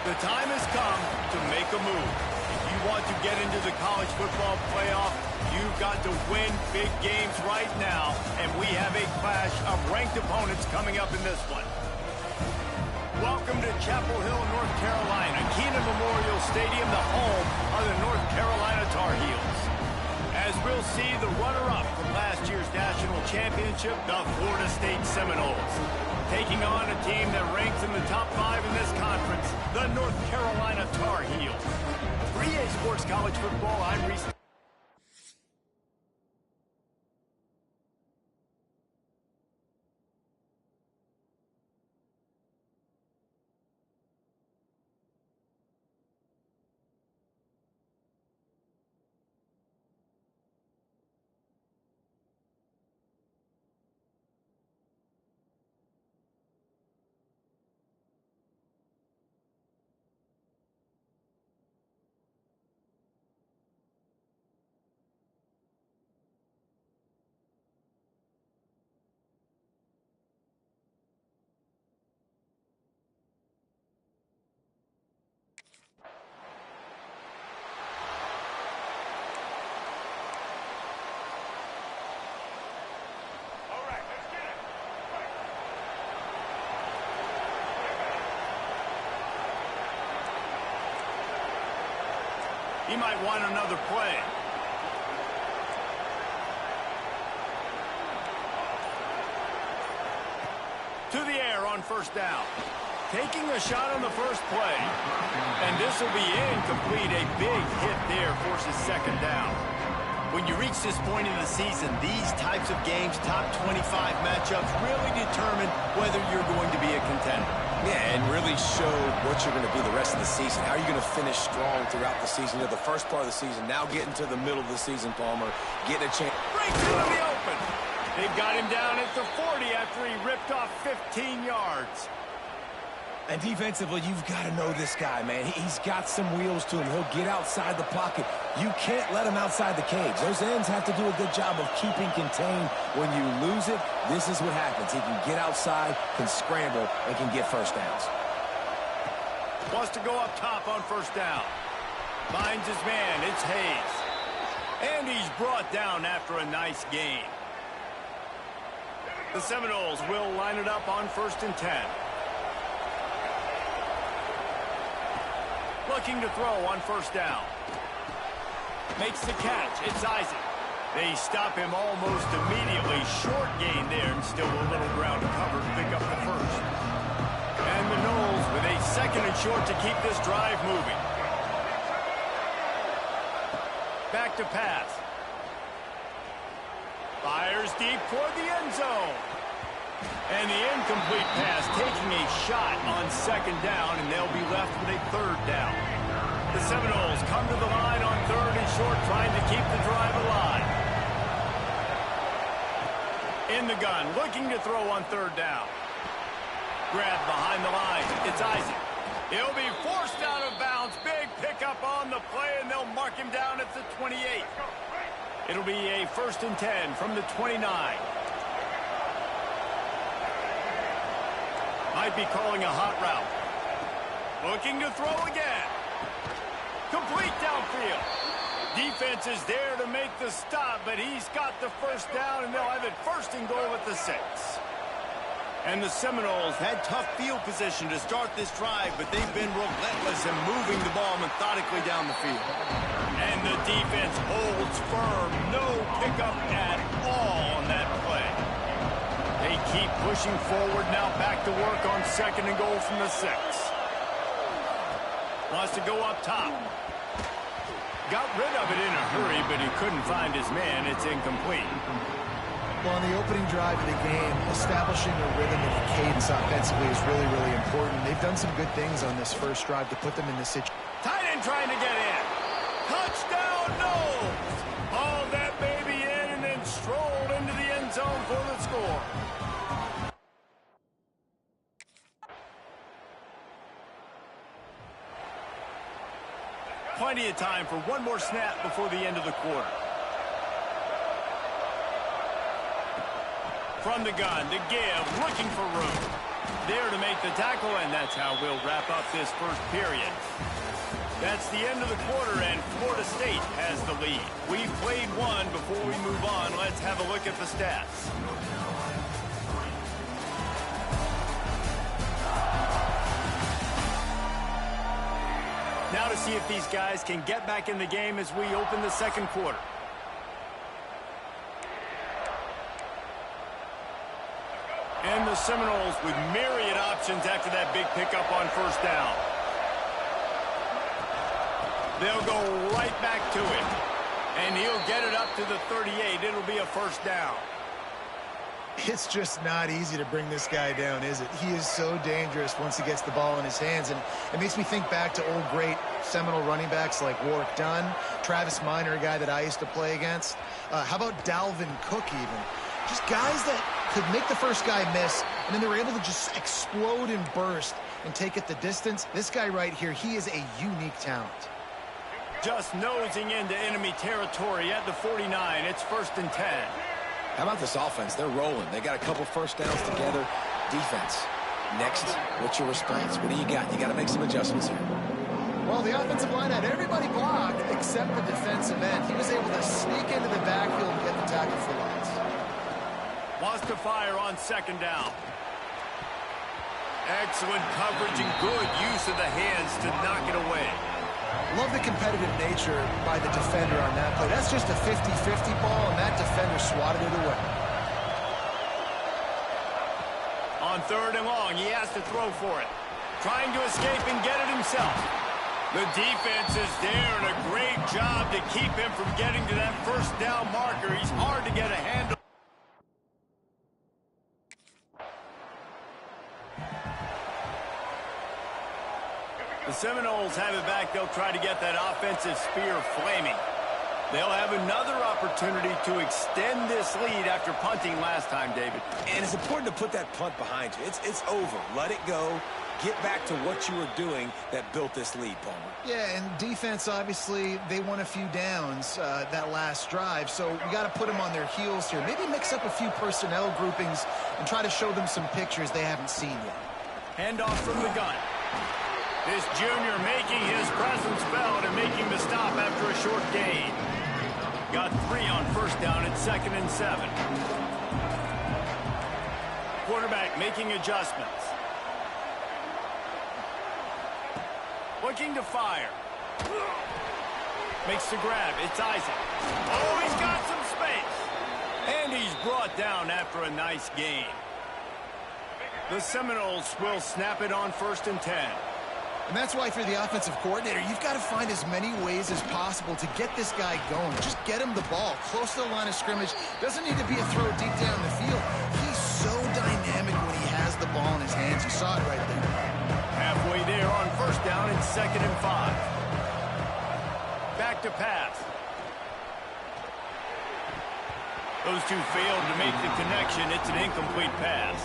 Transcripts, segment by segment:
The time has come to make a move. If you want to get into the college football playoff, you've got to win big games right now, and we have a clash of ranked opponents coming up in this one. Welcome to Chapel Hill, North Carolina, Kenan Memorial Stadium, the home of the North Carolina Tar Heels. As we'll see the runner-up from last year's national championship, the Florida State Seminoles, taking on a team that ranks in the top 5 in this conference, the North Carolina Tar Heels. 3A Sports College Football, I'm Reese. He might want another play. To the air on first down. Taking a shot on the first play. And this will be incomplete. A big hit there forces second down. When you reach this point in the season, these types of games, top 25 matchups, really determine whether you're going to be a contender. Yeah, and really show what you're going to be the rest of the season. How are you going to finish strong throughout the season? You know, the first part of the season, now getting to the middle of the season, Palmer, getting a chance. Breaks it in the open. They've got him down at the 40 after he ripped off 15 yards. And defensively, you've got to know this guy, man. He's got some wheels to him. He'll get outside the pocket. You can't let him outside the cage. Those ends have to do a good job of keeping contained. When you lose it, this is what happens. He can get outside, can scramble, and can get first downs. Wants to go up top on first down. Finds his man. It's Hayes. And he's brought down after a nice gain. The Seminoles will line it up on 1st and 10. Looking to throw on first down. Makes the catch. It's Isaac. They stop him almost immediately. Short gain there, and still a little ground to cover to pick up the first. And the Noles with a 2nd and short to keep this drive moving. Back to pass. Fires deep toward the end zone. And the incomplete pass taking a shot on 2nd down, and they'll be left with a 3rd down. The Seminoles come to the line on 3rd and short, trying to keep the drive alive. In the gun, looking to throw on 3rd down. Grab behind the line. It's Isaac. He'll be forced out of bounds. Big pickup on the play, and they'll mark him down at the 28. It'll be a 1st and 10 from the 29. Might be calling a hot route. Looking to throw again. Complete downfield. Defense is there to make the stop, but he's got the first down, and they'll have it 1st and goal at the 6. And the Seminoles had tough field position to start this drive, but they've been relentless in moving the ball methodically down the field. And the defense holds firm. No pickup at all on that play. They keep pushing forward, now back to work on 2nd and goal from the 6. Wants to go up top. Got rid of it in a hurry, but he couldn't find his man. It's incomplete. Well, on the opening drive of the game, establishing a rhythm and a cadence offensively is really, really important. They've done some good things on this first drive to put them in this situation. Tight end trying to get in. Touchdown, Noles! Hauled that baby in and then strolled into the end zone for the score. Plenty of time for one more snap before the end of the quarter. From the gun, to give, looking for room. there to make the tackle, and that's how we'll wrap up this first period. That's the end of the quarter, and Florida State has the lead. We've played one. Before we move on, let's have a look at the stats. Now to see if these guys can get back in the game as we open the second quarter. And the Seminoles with myriad options after that big pickup on first down. They'll go right back to it. And he'll get it up to the 38. It'll be a first down. It's just not easy to bring this guy down, is it? He is so dangerous once he gets the ball in his hands. And it makes me think back to old great Seminole running backs like Warwick Dunn, Travis Minor, a guy that I used to play against. How about Dalvin Cook even? Just guys that could make the first guy miss, and then they were able to just explode and burst and take it the distance. This guy right here, he is a unique talent. Just nosing into enemy territory at the 49. It's 1st and 10. How about this offense? They're rolling. They got a couple first downs together. Defense. Next, what's your response? What do you got? You got to make some adjustments here. Well, the offensive line had everybody blocked except the defensive end. He was able to sneak into the backfield and get the tackle for loss. Wants to fire on 2nd down. Excellent coverage and good use of the hands to knock it away. Love the competitive nature by the defender on that play. That's just a 50-50 ball, and that defender swatted it away. On 3rd and long, he has to throw for it. Trying to escape and get it himself. The defense is there, and a great job to keep him from getting to that first down marker. He's hard to get a handle. The Seminoles have it back. They'll try to get that offensive spear flaming. They'll have another opportunity to extend this lead after punting last time, David. And it's important to put that punt behind you. It's over. Let it go. Get back to what you were doing that built this lead, Palmer. Yeah, and defense, obviously, they won a few downs that last drive, so you got to put them on their heels here. Maybe mix up a few personnel groupings and try to show them some pictures they haven't seen yet. Handoff from the gun. This junior making his presence felt and making the stop after a short gain. Got 3 on first down at 2nd and 7. Quarterback making adjustments. Looking to fire. Makes the grab. It's Isaac. Oh, he's got some space. And he's brought down after a nice gain. The Seminoles will snap it on 1st and 10. And that's why, if you're the offensive coordinator, you've got to find as many ways as possible to get this guy going. Just get him the ball close to the line of scrimmage. Doesn't need to be a throw deep down the field. He's so dynamic when he has the ball in his hands. You saw it right there. Halfway there on first down and 2nd and 5. Back to pass. Those two failed to make the connection. It's an incomplete pass.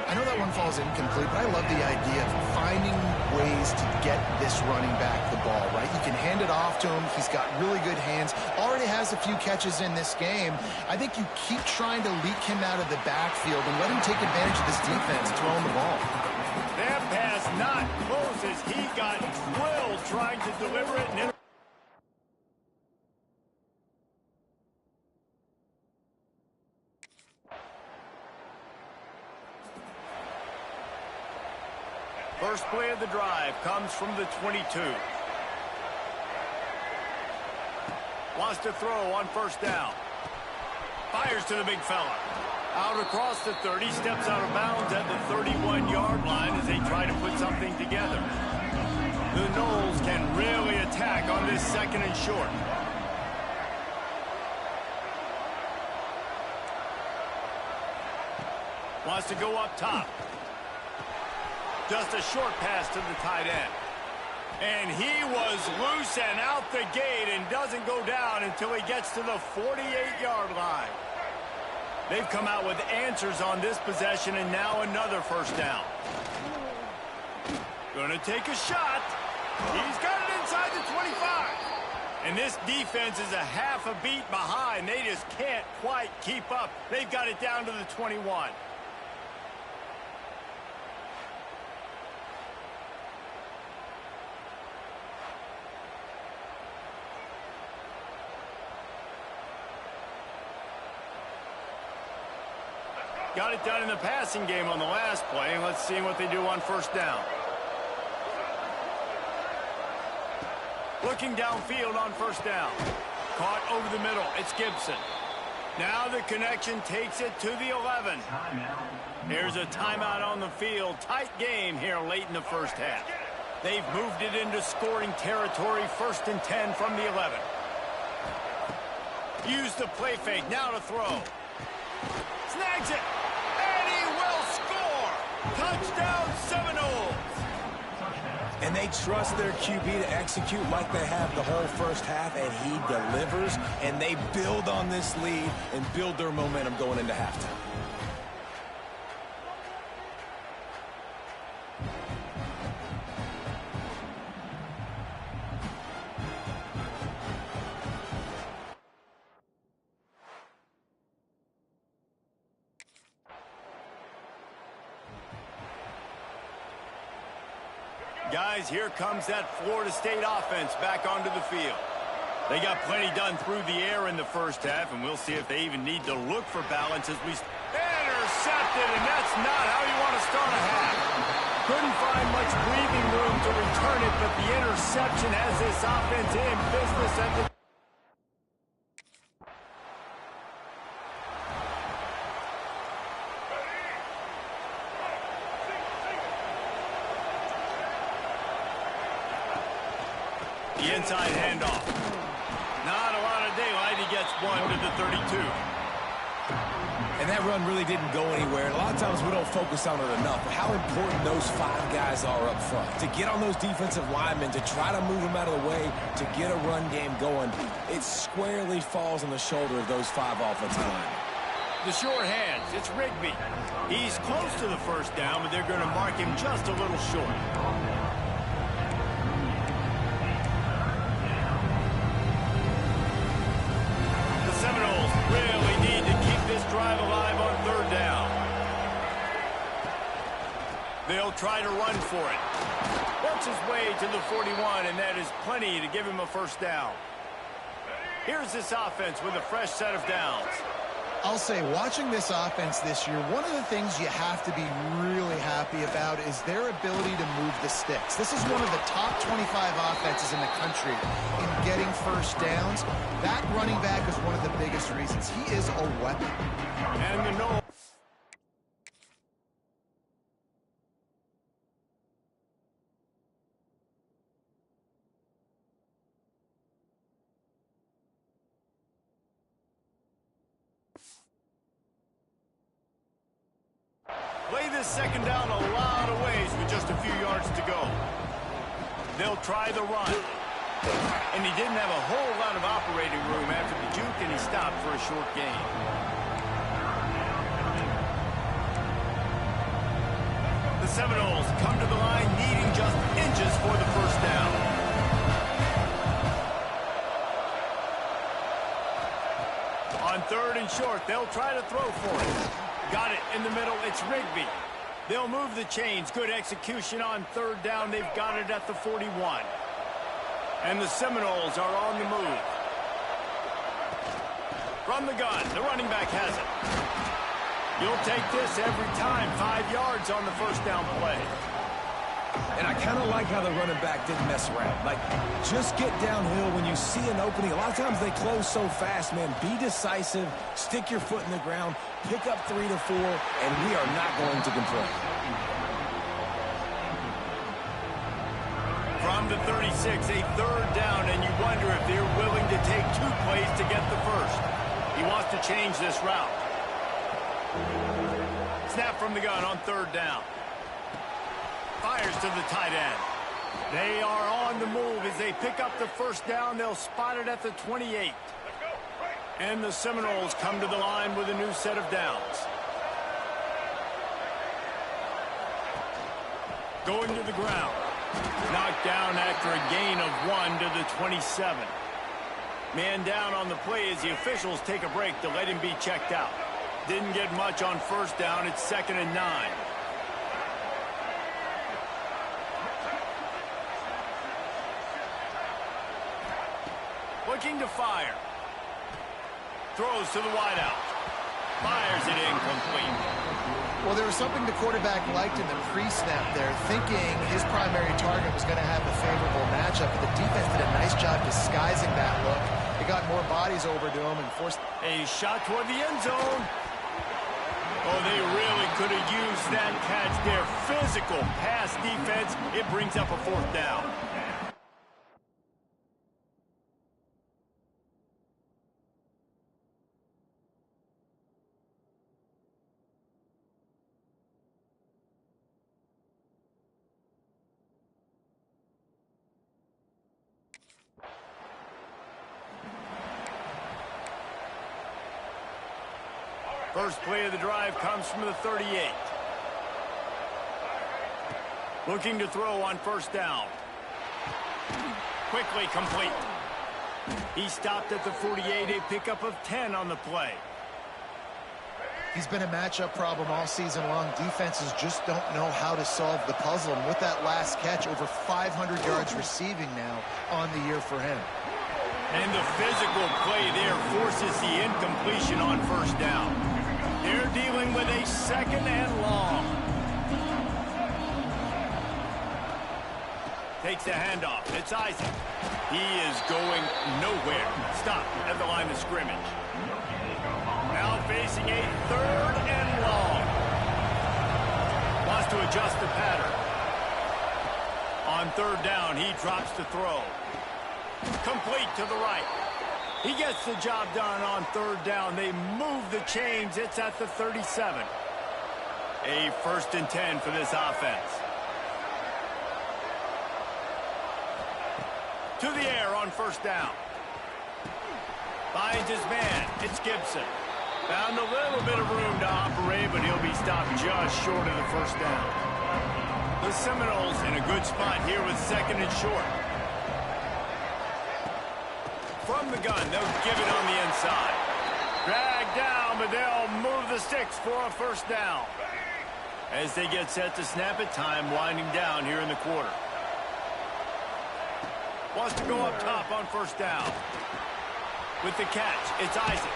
I know that one falls incomplete, but I love the idea of finding ways to get this running back the ball, right? You can hand it off to him. He's got really good hands. Already has a few catches in this game. I think you keep trying to leak him out of the backfield and let him take advantage of this defense throwing the ball. That pass not close as he got drilled trying to deliver it. And first play of the drive comes from the 22. Wants to throw on first down. Fires to the big fella. Out across the 30, steps out of bounds at the 31-yard line as they try to put something together. The Noles can really attack on this 2nd and short. Wants to go up top. Just a short pass to the tight end. And he was loose and out the gate and doesn't go down until he gets to the 48-yard line. They've come out with answers on this possession, and now another first down. Gonna take a shot. He's got it inside the 25. And this defense is a half a beat behind. They just can't quite keep up. They've got it down to the 21. Got it done in the passing game on the last play, and let's see what they do on first down. Looking downfield on first down. Caught over the middle. It's Gibson. Now the connection takes it to the 11. Here's a timeout on the field. Tight game here late in the first half. They've moved it into scoring territory. 1st and 10 from the 11. Use the play fake. Now to throw. Snags it. And he will score. Touchdown Seminoles. And they trust their QB to execute like they have the whole first half, and he delivers, and they build on this lead and build their momentum going into halftime. Guys, here comes that Florida State offense back onto the field. They got plenty done through the air in the first half, and we'll see if they even need to look for balance as we... Intercepted, and that's not how you want to start a half. Couldn't find much breathing room to return it, but the interception has this offense in business at the... The inside handoff. Not a lot of daylight. He gets one to the 32. And that run really didn't go anywhere. And a lot of times we don't focus on it enough, but how important those 5 guys are up front. To get on those defensive linemen, to try to move them out of the way, to get a run game going, it squarely falls on the shoulder of those 5 offensive linemen. The short hands. It's Rigby. He's close to the first down, but they're going to mark him just a little short. Seminoles really need to keep this drive alive on 3rd down. They'll try to run for it. Works his way to the 41, and that is plenty to give him a first down. Here's this offense with a fresh set of downs. I'll say, watching this offense this year, one of the things you have to be really happy about is their ability to move the sticks. This is one of the top 25 offenses in the country in getting first downs. That running back is one of the biggest reasons. He is a weapon. And the no. Play this second down a lot of ways with just a few yards to go. They'll try the run. And he didn't have a whole lot of operating room after the juke, and he stopped for a short gain. The Seminoles come to the line needing just inches for the first down. On 3rd and short, they'll try to throw for it. Got it in the middle. It's Rigby. They'll move the chains. Good execution on 3rd down. They've got it at the 41. And the Seminoles are on the move. From the gun, the running back has it. You'll take this every time. 5 yards on the first down play. And I kind of like how the running back didn't mess around. Like, just get downhill when you see an opening. A lot of times they close so fast, man. Be decisive, stick your foot in the ground, pick up 3 to 4, and we are not going to complain. From the 36, a 3rd down, and you wonder if they're willing to take 2 plays to get the first. He wants to change this route. Snap from the gun on 3rd down. Fires to the tight end. They are on the move as they pick up the first down. They'll spot it at the 28. And the Seminoles come to the line with a new set of downs. Going to the ground. Knocked down after a gain of 1 to the 27. Man down on the play as the officials take a break to let him be checked out. Didn't get much on first down. It's 2nd and 9. Looking to fire. Throws to the wideout. Fires it incomplete. Well, there was something the quarterback liked in the pre-snap there, thinking his primary target was going to have a favorable matchup, but the defense did a nice job disguising that look. It got more bodies over to him and forced a shot toward the end zone. Oh, they really could have used that catch there. Physical pass defense. It brings up a 4th down. First play of the drive comes from the 38. Looking to throw on 1st down. Quickly complete. He stopped at the 48, a pickup of 10 on the play. He's been a matchup problem all season long. Defenses just don't know how to solve the puzzle. And with that last catch, over 500 yards receiving now on the year for him. And the physical play there forces the incompletion on 1st down. They're dealing with a 2nd and long. Takes the handoff. It's Isaac. He is going nowhere. Stop at the line of scrimmage. Now facing a 3rd and long. Wants to adjust the pattern. On 3rd down, he drops to throw. Complete to the right. He gets the job done on 3rd down. They move the chains. It's at the 37. A 1st and 10 for this offense. To the air on 1st down. Finds his man. It's Gibson. Found a little bit of room to operate, but he'll be stopped just short of the 1st down. The Seminoles in a good spot here with 2nd and short. From the gun, they'll give it on the inside. Drag down, but they'll move the sticks for a 1st down. As they get set to snap it, time winding down here in the quarter. Wants to go up top on 1st down. With the catch, it's Isaac.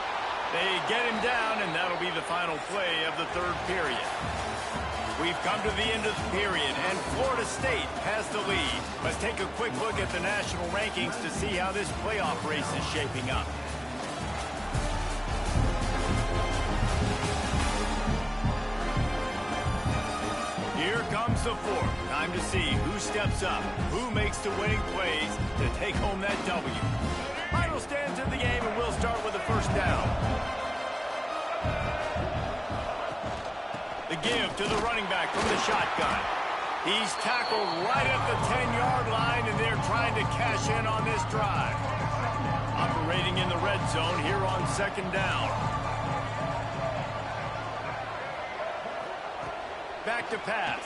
They get him down, and that'll be the final play of the 3rd period. We've come to the end of the period, and Florida State has the lead. Let's take a quick look at the national rankings to see how this playoff race is shaping up. Here comes the 4th. Time to see who steps up, who makes the winning plays to take home that W. Final stands in the game, and we'll start with the 1st down. The give to the running back from the shotgun. He's tackled right at the 10-yard line, and they're trying to cash in on this drive. Operating in the red zone here on 2nd down. Back to pass.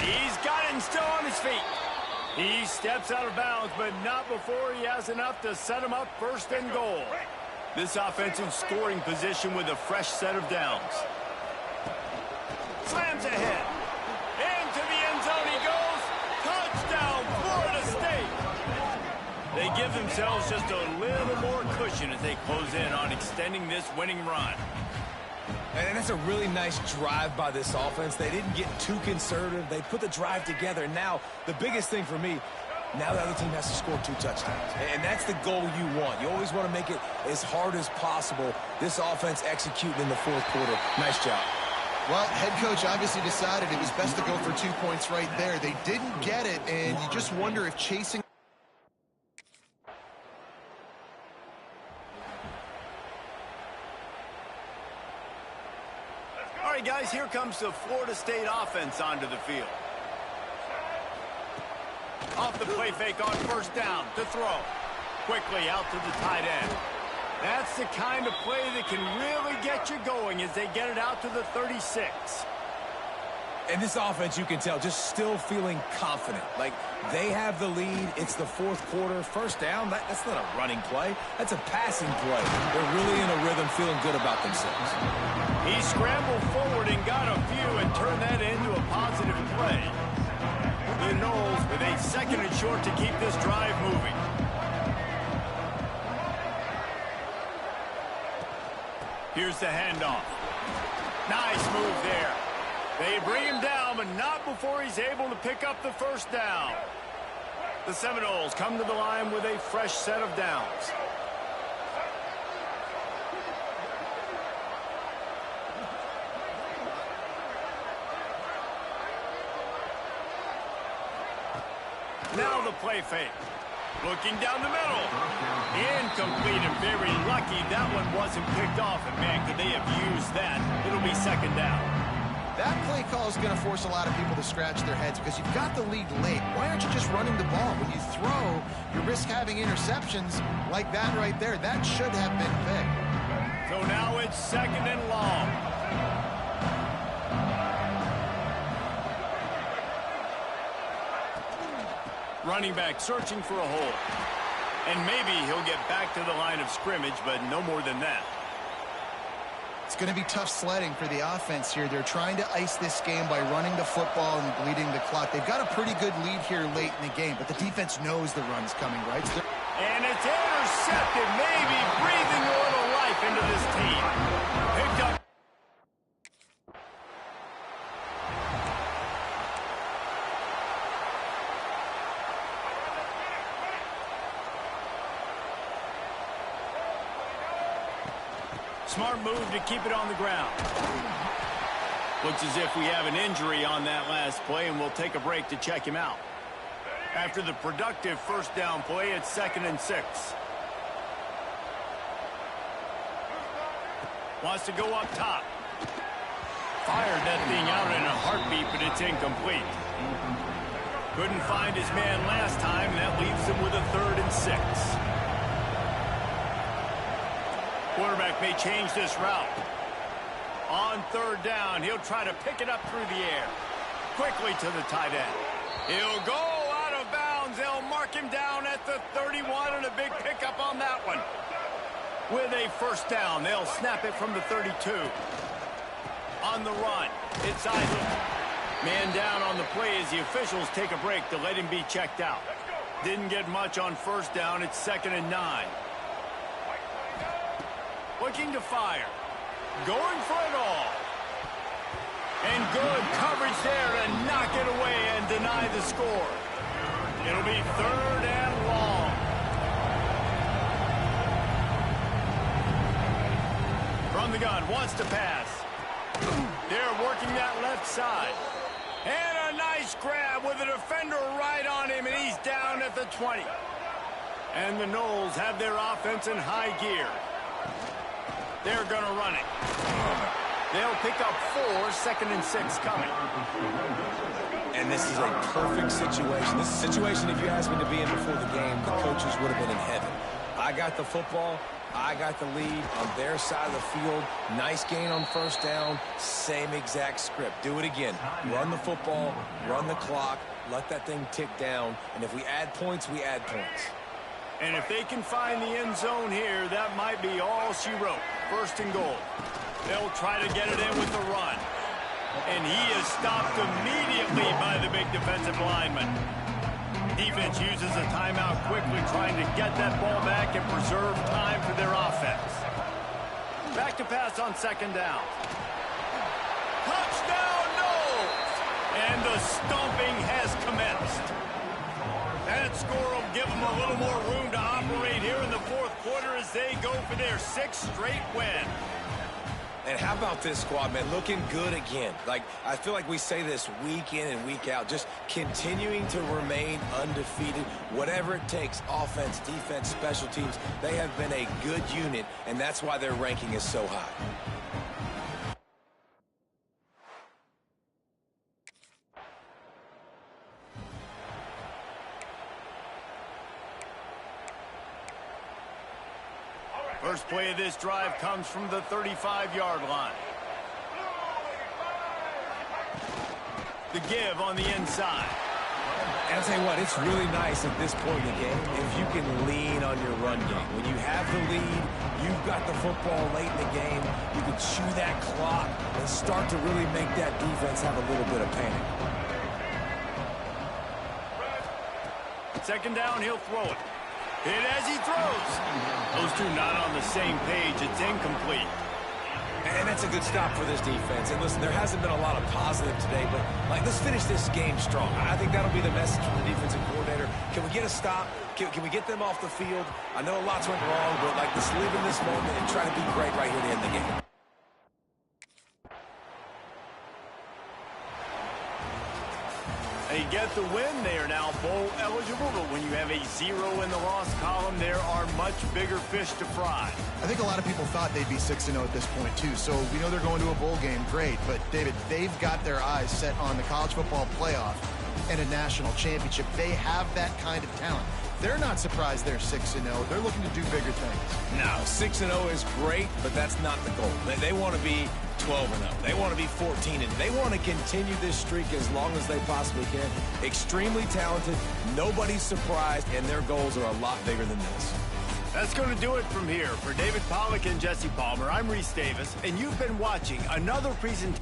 He's got him still on his feet. He steps out of bounds, but not before he has enough to set him up 1st and goal. This offensive scoring position with a fresh set of downs. Slams ahead. Into the end zone he goes. Touchdown, Florida State. They give themselves just a little more cushion as they close in on extending this winning run. And that's a really nice drive by this offense. They didn't get too conservative. They put the drive together. Now, the biggest thing for me, now the other team has to score 2 touchdowns. And that's the goal you want. You always want to make it as hard as possible. This offense executing in the 4th quarter. Nice job. Well, head coach obviously decided it was best to go for 2 points right there. They didn't get it, and you just wonder if chasing... All right, guys, here comes the Florida State offense onto the field. Off the play fake on 1st down to throw. Quickly out to the tight end. That's the kind of play that can really get you going as they get it out to the 36. And this offense, you can tell, just still feeling confident. Like, they have the lead. It's the 4th quarter. 1st down, that's not a running play. That's a passing play. They're really in a rhythm, feeling good about themselves. He scrambled forward and got a few and turned that into a positive play. The Noles with a 2nd and short to keep this drive moving. Here's the handoff. Nice move there. They bring him down, but not before he's able to pick up the first down. The Seminoles come to the line with a fresh set of downs. Now the play fake. Looking down the middle. Incomplete and very lucky that one wasn't picked off. And, man, could they have used that? It'll be second down. That play call is going to force a lot of people to scratch their heads because you've got the lead late. Why aren't you just running the ball? When you throw, you risk having interceptions like that right there. That should have been picked. So now it's second and long. Running back searching for a hole. And maybe he'll get back to the line of scrimmage, but no more than that. It's going to be tough sledding for the offense here. They're trying to ice this game by running the football and bleeding the clock. They've got a pretty good lead here late in the game, but the defense knows the run's coming, right? And it's intercepted, maybe breathing a little life into this team. Picked up. Smart move to keep it on the ground. Looks as if we have an injury on that last play, and we'll take a break to check him out. After the productive first down play, it's 2nd and 6. Wants to go up top. Fired that thing out in a heartbeat, but it's incomplete. Couldn't find his man last time, and that leaves him with a 3rd and 6. Quarterback may change this route. On 3rd down, he'll try to pick it up through the air. Quickly to the tight end. He'll go out of bounds. They'll mark him down at the 31, and a big pickup on that one. With a first down, they'll snap it from the 32. On the run, it's idle. Man down on the play as the officials take a break to let him be checked out. Didn't get much on first down. It's 2nd and 9. Looking to fire. Going for it all. And good coverage there to knock it away and deny the score. It'll be 3rd and long. From the gun, wants to pass. They're working that left side. And a nice grab with a defender right on him, and he's down at the 20. And the Noles have their offense in high gear. They're going to run it. They'll pick up 4, 2nd and 6 coming. And this is a perfect situation. This is a situation, if you asked me to be in before the game, the coaches would have been in heaven. I got the football. I got the lead on their side of the field. Nice gain on first down. Same exact script. Do it again. Run the football, run the clock, let that thing tick down. And if we add points, we add points. And if they can find the end zone here, that might be all she wrote. 1st and goal. They'll try to get it in with the run. And he is stopped immediately by the big defensive lineman. Defense uses a timeout quickly, trying to get that ball back and preserve time for their offense. Back to pass on 2nd down. Touchdown, Noles! And the stomping has commenced. That score will give them a little more room to operate here in the 4th quarter as they go for their 6th straight win. And how about this squad, man? Looking good again. Like, I feel like we say this week in and week out, just continuing to remain undefeated. Whatever it takes, offense, defense, special teams, they have been a good unit, and that's why their ranking is so high. First play of this drive comes from the 35-yard line. The give on the inside. And I'll tell you what, it's really nice at this point in the game if you can lean on your run game. When you have the lead, you've got the football late in the game, you can chew that clock and start to really make that defense have a little bit of panic. 2nd down, he'll throw it. Hit as he throws. Those two not on the same page. It's incomplete. And that's a good stop for this defense. And listen, there hasn't been a lot of positive today, but let's finish this game strong. I think that'll be the message from the defensive coordinator. Can we get a stop? Can we get them off the field? I know lots went wrong, but let's live in this moment and try to be great right here to end the game. They get the win. They are now bowl eligible, but when you have a 0 in the loss column, there are much bigger fish to fry. I think a lot of people thought they'd be 6-0 at this point, too. So we know they're going to a bowl game. Great. But, David, they've got their eyes set on the college football playoff and a national championship. They have that kind of talent. They're not surprised they're 6-0. They're looking to do bigger things. No, 6-0 is great, but that's not the goal. They want to be 12-0. They want to be 14-0. They want to continue this streak as long as they possibly can. Extremely talented. Nobody's surprised, and their goals are a lot bigger than this. That's going to do it from here. For David Pollack and Jesse Palmer, I'm Reese Davis, and you've been watching another presentation.